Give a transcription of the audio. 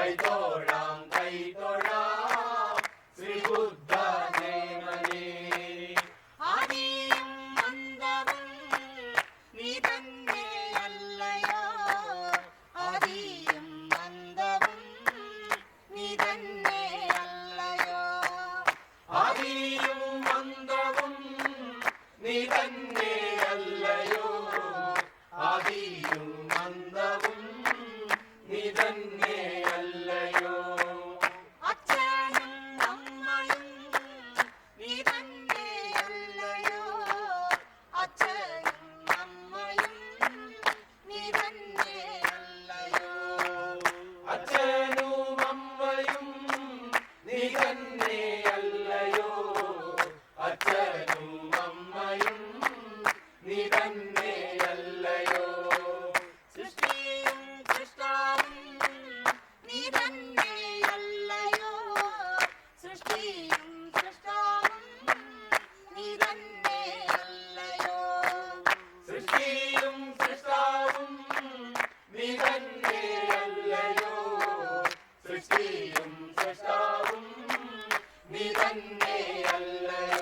കൈതൊഴാം കൈതൊഴാം ശ്രീബുദ്ധദേവനേ. ആദിയും അന്തവും നീ തന്നെയല്ലയോ, ആദിയും അന്തവും നീ തന്നെയല്ലയോ, ആദിയും അന്തവും നീ തന്നെയല്ലയോ, ആദിയും അന്തവും നീ തന്നെയല്ലയോ. അച്ഛനും അമ്മയും നീ തന്നെയല്ലയോ, അച്ഛനും അമ്മയും നീ തന്നെയല്ലയോ, അച്ഛനും അമ്മയും നീ തന്നെയല്ലയോ, അച്ഛനും അമ്മയും നീ തന്നെയല്ലയോ. സൃഷ്ടിയും സൃഷ്ടാവും നീ തന്നെയല്ലയോ, സൃഷ്ടിയും സൃഷ്ടാവും നീ തന്നെയല്ലയോ, സൃഷ്ടിയും സൃഷ്ടാവും നീ തന്നെയല്ലയോ, സൃഷ്ടിയും സൃഷ്ടാവും നീ തന്നെയല്ലയോ.